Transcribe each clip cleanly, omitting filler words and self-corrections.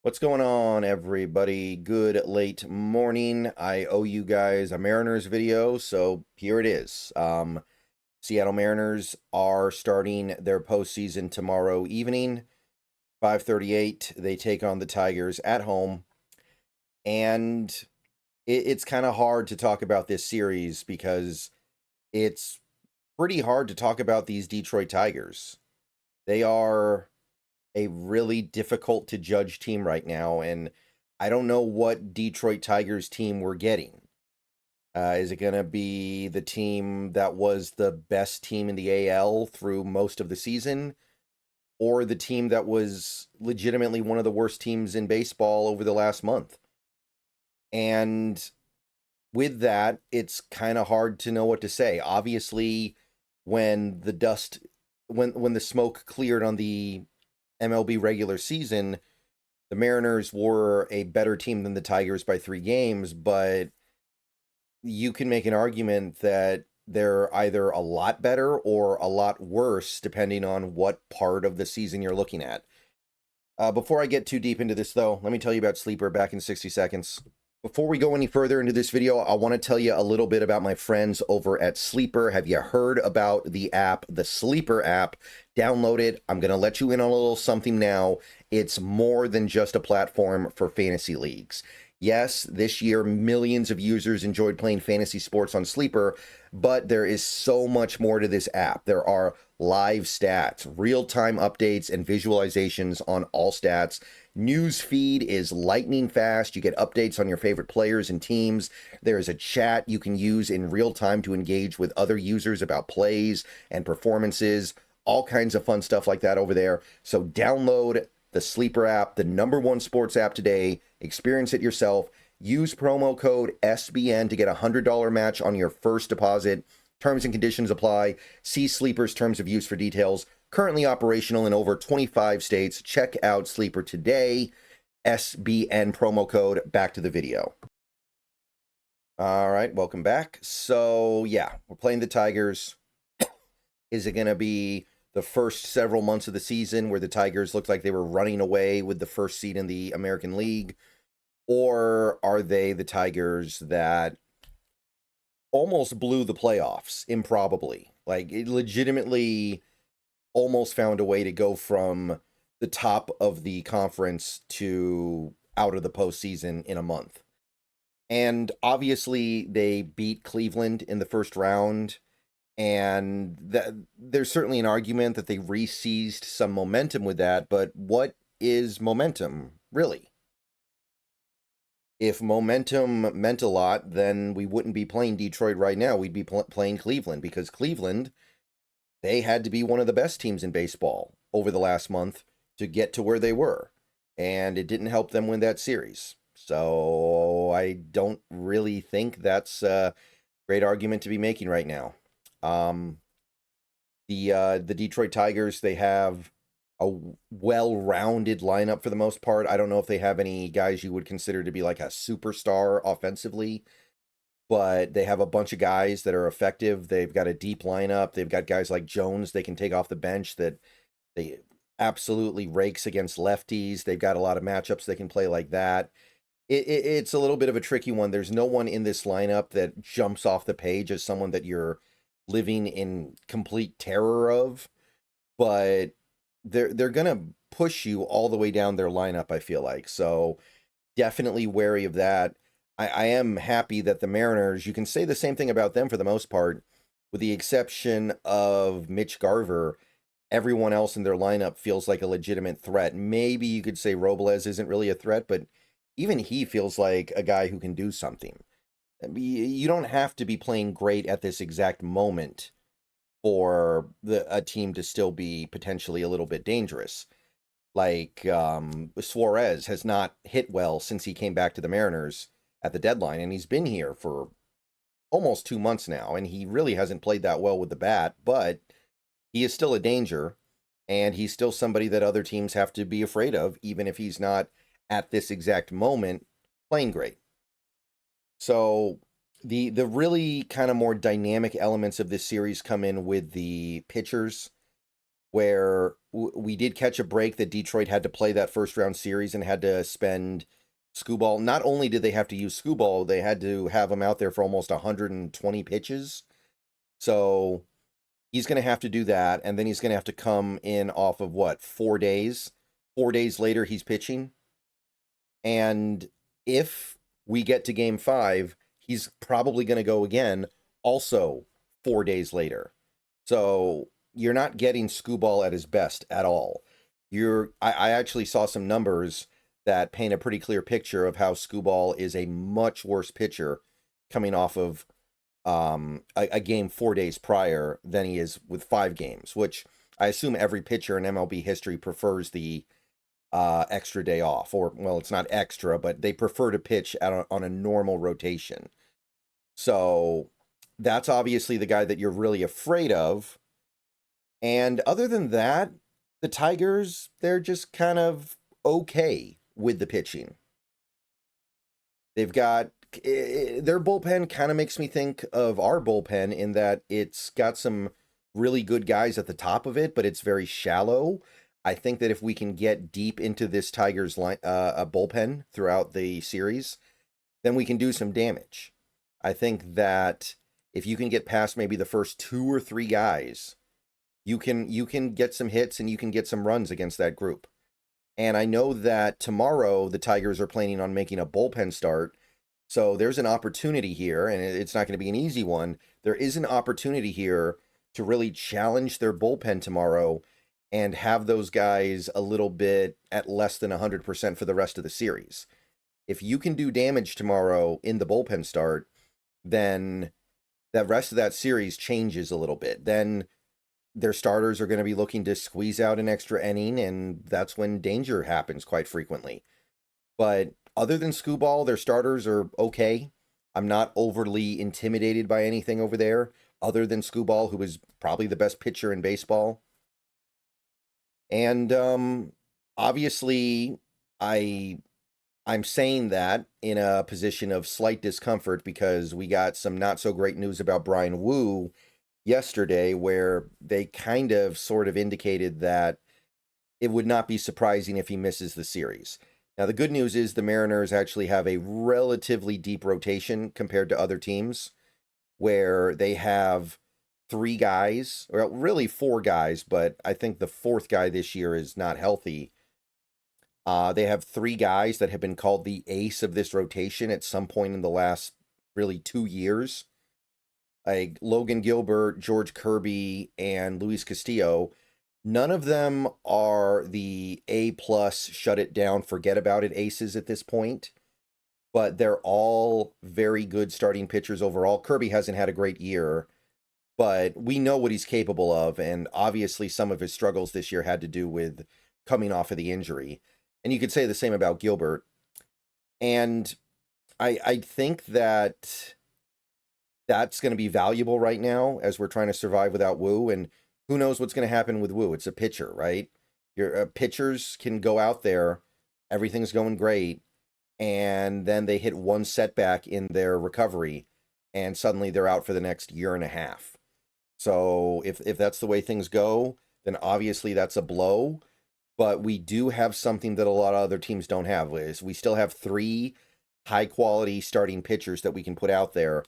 What's going on, everybody? Good late morning. I owe you guys a Mariners video, so here it is. Seattle Mariners are starting their postseason tomorrow evening, 5:38. They take on the Tigers at home, and it's kind of hard to talk about this series because it's pretty hard to talk about these Detroit Tigers. They are a really difficult to judge team right now, and I don't know what Detroit Tigers team we're getting. Is it going to be the team that was the best team in the AL through most of the season, or the team that was legitimately one of the worst teams in baseball over the last month? And with that, it's kind of hard to know what to say. Obviously, when the dust, when the smoke cleared on the MLB regular season, the Mariners were a better team than the Tigers by 3 games, but you can make an argument that they're either a lot better or a lot worse, depending on what part of the season you're looking at. Before I get too deep into this, though, let me tell you about Sleeper back in 60 seconds. Before we go any further into this video, I want to tell you a little bit about my friends over at Sleeper. Have you heard about the app, the Sleeper app? Download it. I'm going to let you in on a little something now. It's more than just a platform for fantasy leagues. Yes, this year, millions of users enjoyed playing fantasy sports on Sleeper, but there is so much more to this app. There are live stats, real-time updates, and visualizations on all stats. News feed is lightning fast. You get updates on your favorite players and teams. There is a chat you can use in real time to engage with other users about plays and performances. All kinds of fun stuff like that over there. So download the Sleeper app, the #1 sports app today. Experience it yourself. Use promo code SBN to get a $100 match on your first deposit. Terms and conditions apply. See Sleeper's terms of use for details. Currently operational in over 25 states. Check out Sleeper today. SBN promo code. Back to the video. All right, welcome back. So, yeah, we're playing the Tigers. Is it going to be the first several months of the season where the Tigers looked like they were running away with the first seed in the American League? Or are they the Tigers that almost blew the playoffs improbably? Like, it legitimately almost found a way to go from the top of the conference to out of the postseason in a month. And obviously, they beat Cleveland in the first round. And there's certainly an argument that they re-seized some momentum with that. But what is momentum, really? If momentum meant a lot, then we wouldn't be playing Detroit right now. We'd be playing Cleveland, because Cleveland, they had to be one of the best teams in baseball over the last month to get to where they were. And it didn't help them win that series. So I don't really think that's a great argument to be making right now. The Detroit Tigers, they have a well-rounded lineup for the most part. I don't know if they have any guys you would consider to be like a superstar offensively, but they have a bunch of guys that are effective. They've got a deep lineup. They've got guys like Jones they can take off the bench that they absolutely rakes against lefties. They've got a lot of matchups they can play like that. It's a little bit of a tricky one. There's no one in this lineup that jumps off the page as someone that you're living in complete terror of, but they're gonna push you all the way down their lineup, I feel like. So definitely wary of that. I am happy that the Mariners, you can say the same thing about them for the most part, with the exception of Mitch Garver. Everyone else in their lineup feels like a legitimate threat. Maybe you could say Robles isn't really a threat, but even he feels like a guy who can do something. You don't have to be playing great at this exact moment for a team to still be potentially a little bit dangerous. Like Suarez has not hit well since he came back to the Mariners at the deadline, and he's been here for almost 2 months now, and he really hasn't played that well with the bat, but he is still a danger, and he's still somebody that other teams have to be afraid of, even if he's not at this exact moment playing great. So the really kind of more dynamic elements of this series come in with the pitchers. where we did catch a break that Detroit had to play that first round series and had to spend Skubal. Not only did they have to use Skubal, they had to have him out there for almost 120 pitches. So he's going to have to do that, and then he's going to have to come in off of what, 4 days? 4 days later, he's pitching. And if we get to game 5, he's probably going to go again, also 4 days later. So you're not getting Skubal at his best at all. I actually saw some numbers that paint a pretty clear picture of how Skubal is a much worse pitcher coming off of a game 4 days prior than he is with 5 games, which I assume every pitcher in MLB history prefers the extra day off, or, well, it's not extra, but they prefer to pitch on a normal rotation. So that's obviously the guy that you're really afraid of. And other than that, the Tigers, they're just kind of okay with the pitching. They've got their bullpen kind of makes me think of our bullpen in that it's got some really good guys at the top of it, but it's very shallow. I think that if we can get deep into this Tigers bullpen throughout the series, then we can do some damage. I think that if you can get past maybe the first 2 or 3 guys, you can get some hits and you can get some runs against that group. And I know that tomorrow the Tigers are planning on making a bullpen start. So there's an opportunity here, and it's not going to be an easy one. There is an opportunity here to really challenge their bullpen tomorrow and have those guys a little bit at less than 100% for the rest of the series. If you can do damage tomorrow in the bullpen start, then the rest of that series changes a little bit. Then their starters are going to be looking to squeeze out an extra inning, and that's when danger happens quite frequently. But other than Skubal, their starters are okay. I'm not overly intimidated by anything over there, other than Skubal, who is probably the best pitcher in baseball. And obviously, I'm saying that in a position of slight discomfort because we got some not so great news about Brian Wu yesterday, where they kind of sort of indicated that it would not be surprising if he misses the series. Now, the good news is the Mariners actually have a relatively deep rotation compared to other teams, where they have 3 guys, or really 4 guys, but I think the 4th guy this year is not healthy. They have 3 guys that have been called the ace of this rotation at some point in the last really 2 years. Like Logan Gilbert, George Kirby, and Luis Castillo. None of them are the A+, shut it down, forget about it aces at this point, but they're all very good starting pitchers overall. Kirby hasn't had a great year, but we know what he's capable of, and obviously some of his struggles this year had to do with coming off of the injury. And you could say the same about Gilbert. And I think that that's going to be valuable right now as we're trying to survive without Wu, and who knows what's going to happen with Wu. It's a pitcher, right? Your pitchers can go out there, everything's going great, and then they hit one setback in their recovery, and suddenly they're out for the next year and a half. So if that's the way things go, then obviously that's a blow. But we do have something that a lot of other teams don't have, is we still have 3 high-quality starting pitchers that we can put out there,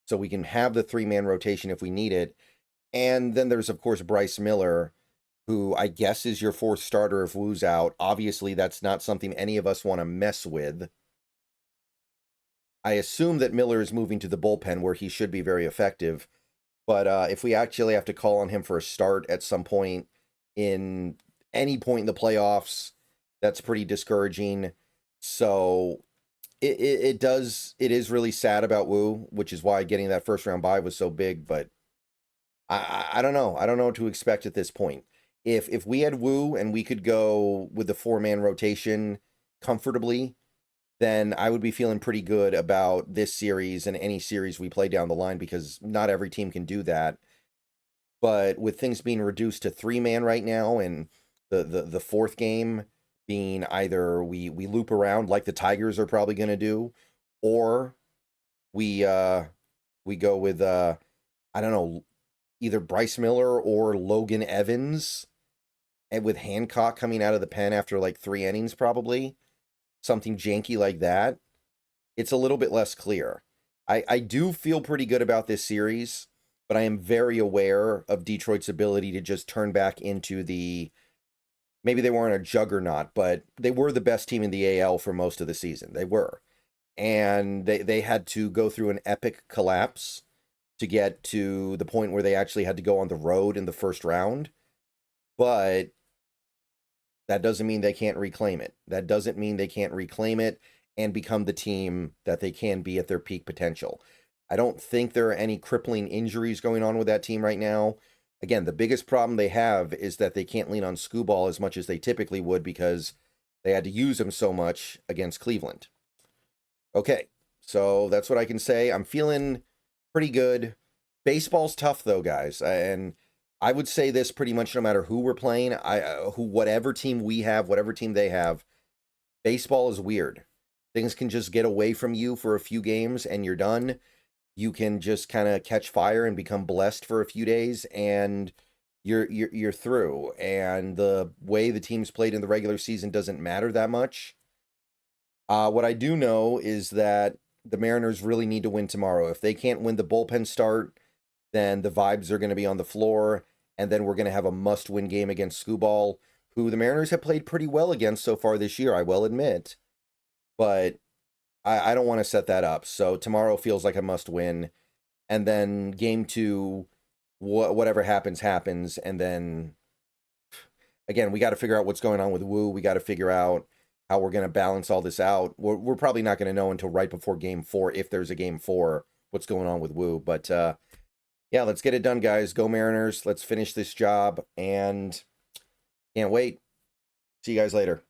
so we can have the 3-man rotation if we need it. And then there's, of course, Bryce Miller, who I guess is your 4th starter if Wu's out. Obviously, that's not something any of us want to mess with. I assume that Miller is moving to the bullpen where he should be very effective. But if we actually have to call on him for a start at some point in any point in the playoffs, that's pretty discouraging. So it is really sad about Wu, which is why getting that first round bye was so big. But I don't know. I don't know what to expect at this point. If we had Wu and we could go with the 4-man rotation comfortably, then I would be feeling pretty good about this series and any series we play down the line, because not every team can do that. But with things being reduced to 3-man right now, and the 4th game being either we loop around like the Tigers are probably going to do, or we go with I don't know, either Bryce Miller or Logan Evans and with Hancock coming out of the pen after like 3 innings, probably something janky like that, it's a little bit less clear. I do feel pretty good about this series, but I am very aware of Detroit's ability to just turn back into the, maybe they weren't a juggernaut, but they were the best team in the AL for most of the season. They were. And they had to go through an epic collapse to get to the point where they actually had to go on the road in the first round. But that doesn't mean they can't reclaim it. That doesn't mean they can't reclaim it and become the team that they can be at their peak potential. I don't think there are any crippling injuries going on with that team right now. Again, the biggest problem they have is that they can't lean on Skubal as much as they typically would because they had to use him so much against Cleveland. Okay, so that's what I can say. I'm feeling pretty good. Baseball's tough though, guys, and I would say this pretty much no matter who we're playing, whatever team we have, whatever team they have, baseball is weird. Things can just get away from you for a few games and you're done. You can just kind of catch fire and become blessed for a few days and you're through. And the way the teams played in the regular season doesn't matter that much. What I do know is that the Mariners really need to win tomorrow. If they can't win the bullpen start, then the vibes are going to be on the floor, and then we're going to have a must-win game against Skubal, who the Mariners have played pretty well against so far this year, I will admit. But I don't want to set that up. So tomorrow feels like a must-win, and then game 2, whatever happens, happens, and then, again, we got to figure out what's going on with Wu. We got to figure out how we're going to balance all this out. We're probably not going to know until right before game 4, if there's a game 4, what's going on with Wu. But yeah, let's get it done, guys. Go Mariners. Let's finish this job, and can't wait. See you guys later.